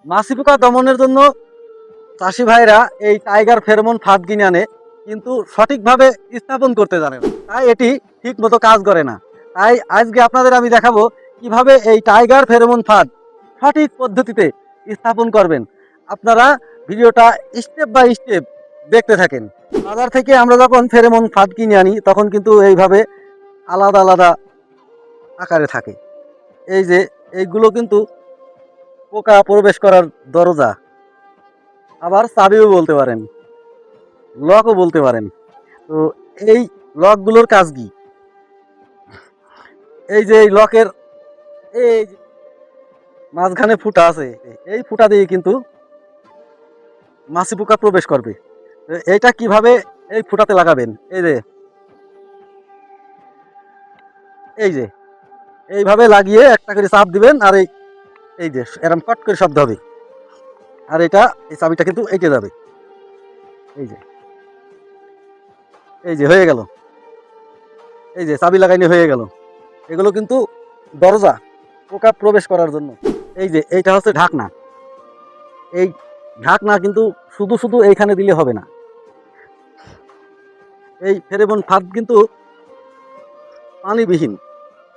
মাছি পোকা দমনের জন্য চাষি ভাইরা এই টাইগার ফেরোমন ফাঁদ কিনে আনে, কিন্তু সঠিকভাবে স্থাপন করতে জানে না, তাই এটি ঠিক মতো কাজ করে না। তাই আজকে আপনাদের আমি দেখাবো কিভাবে এই টাইগার ফেরোমন ফাঁদ সঠিক পদ্ধতিতে স্থাপন করবেন। আপনারা ভিডিওটা স্টেপ বাই স্টেপ দেখতে থাকেন। বাজার থেকে আমরা যখন ফেরোমন ফাঁদ কিনে আনি তখন কিন্তু এইভাবে আলাদা আলাদা আকারে থাকে। এই যে এইগুলো কিন্তু পোকা প্রবেশ করার দরজা, আবার চাবিও বলতে পারেন, লকও বলতে পারেন। তো এই লকগুলোর কাজ কি? এই যে এই লকের এই যে মাঝখানে ফুটা আছে, এই ফুটা দিয়ে কিন্তু মাছি পোকা প্রবেশ করবে। তো এইটা কিভাবে এই ফুটাতে লাগাবেন? এই যে এইভাবে লাগিয়ে একটা করে চাপ দিবেন, আর এই যে এরকম কট করে শব্দ হবে, আর এটা এই চাবিটা কিন্তু এঁকে যাবে। এই যে এই যে হয়ে গেল, এই যে চাবি লাগাইলে হয়ে গেল। এগুলো কিন্তু দরজা পোকা প্রবেশ করার জন্য। এই যে এইটা হচ্ছে ঢাকনা। এই ঢাকনা কিন্তু শুধু শুধু এইখানে দিলে হবে না। এই ফেরেমন ফাঁদ কিন্তু পানিবিহীন,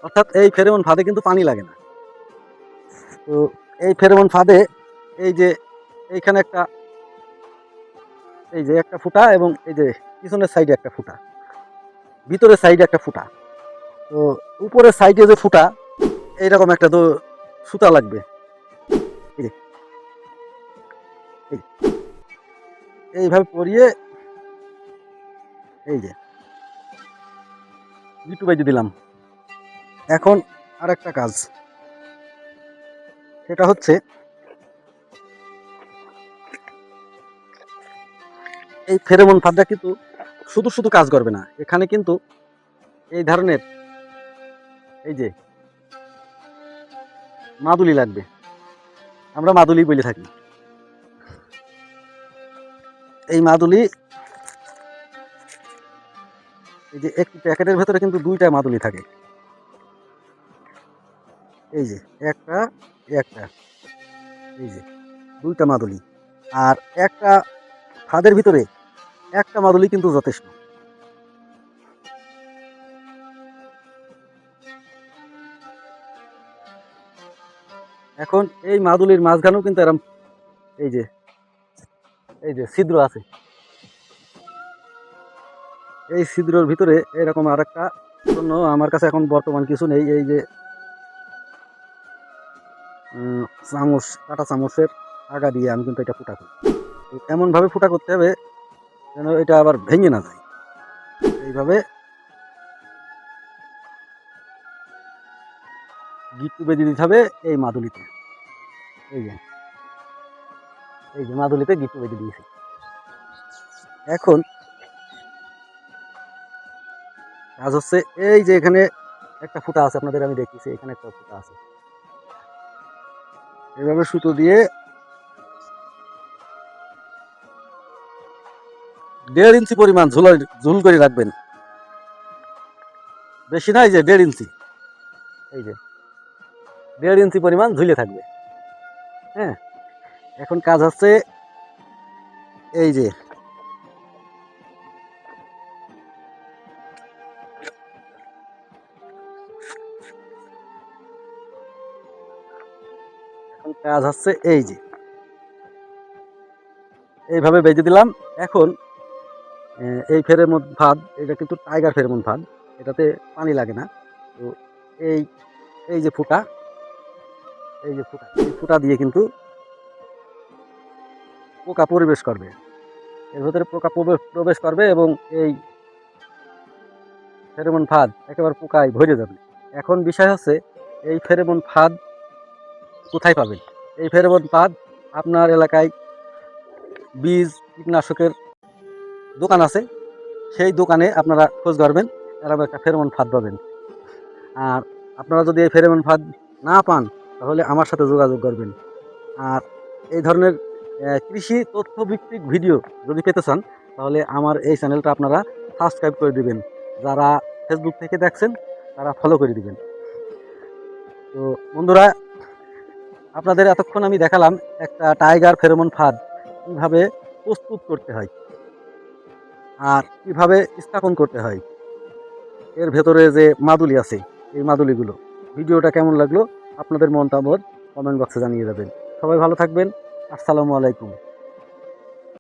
অর্থাৎ এই ফেরেমন ফাঁদে কিন্তু পানি লাগে না। তো এই ফেরেমন ফাঁদে এই যে এইখানে একটা, এই যে একটা ফুটা, এবং এই যে পিছনের সাইডে একটা ফুটা, ভিতরের সাইডে একটা ফুটা। তো উপরের সাইডে যে ফুটা, এইরকম একটা তো সুতা লাগবে। এই যে এইভাবে পরিয়ে এই যে গিট্টু বাইতে দিলাম। এখন আর একটা কাজ, সেটা হচ্ছে এই ফেরোমন ফাঁদটা কিন্তু শুধু শুধু কাজ করবে না, এখানে কিন্তু এই ধরনের এই যে মাদুলি লাগবে, আমরা মাদুলি বলে থাকি। এই মাদুলি, এই যে একটি প্যাকেটের ভেতরে কিন্তু দুইটা মাদুলি থাকে। এই যে একটা একটা, এই যে দুইটা মাদুলি, আর একটা ফাঁদের ভিতরে একটা মাদুলি কিন্তু যথেষ্ট। এখন এই মাদুলির মাঝখানেও কিন্তু এরম এই যে ছিদ্র আছে। এই ছিদ্রের ভিতরে এরকম আর একটা জন্য আমার কাছে এখন বর্তমান কিছু নেই। এই যে চামচ, কাঁটা চামচের আগা দিয়ে আমি কিন্তু এটা ফুটা করি। এমনভাবে ফুটা করতে হবে যেন এটা আবার ভেঙে না যায়। এইভাবে গিট্টু বেঁধে দিতে হবে এই মাদুলিতে। এই যে মাদুলিতে গিট্টু বেঁধে দিয়েছি। এখন কাজ হচ্ছে এই যে এখানে একটা ফুটা আছে, আপনাদের আমি দেখতেছি এখানে একটা ফুটা আছে। এইভাবে সুতো দিয়ে 1.5 ইঞ্চি পরিমাণ ঝুল করে রাখবেন, বেশি না, এই যে 1.5 ইঞ্চি, এই যে 1.5 ইঞ্চি পরিমাণ ঝুলে থাকবে। হ্যাঁ, এখন কাজ হচ্ছে এই যে এখন কাজ হচ্ছে এই যে এইভাবে বেঁধে দিলাম। এখন এই ফেরেমন ফাঁদ, এটা কিন্তু টাইগার ফেরেমন ফাঁদ, এটাতে পানি লাগে না। তো এই এই যে ফুটা, এই ফুটা দিয়ে কিন্তু পোকা প্রবেশ করবে, এর ভেতরে পোকা প্রবেশ করবে, এবং এই ফেরেমন ফাঁদ একেবারে পোকায় ভরে যাবে। এখন বিষয় হচ্ছে এই ফেরেমন ফাঁদ কোথায় পাবেন? এই ফেরেমন ফাঁদ আপনার এলাকায় বীজ কীটনাশকের দোকান আছে, সেই দোকানে আপনারা খোঁজ করবেন, এরকম একটা ফেরেমন ফাঁদ পাবেন। আর আপনারা যদি এই ফেরেমন ফাঁদ না পান তাহলে আমার সাথে যোগাযোগ করবেন। আর এই ধরনের কৃষি তথ্যভিত্তিক ভিডিও যদি পেতে চান তাহলে আমার এই চ্যানেলটা আপনারা সাবস্ক্রাইব করে দিবেন। যারা ফেসবুক থেকে দেখছেন তারা ফলো করে দিবেন। তো বন্ধুরা, আপনাদের এতক্ষণ আমি দেখালাম একটা টাইগার ফেরোমন ফাঁদ কীভাবে প্রস্তুত করতে হয় আর কিভাবে স্থাপন করতে হয়। এর ভেতরে যে মাদুলি আছে এই মাদুলিগুলো। ভিডিওটা কেমন লাগলো আপনাদের মতামত কমেন্ট বক্সে জানিয়ে যাবেন। সবাই ভালো থাকবেন। আসসালামু আলাইকুম।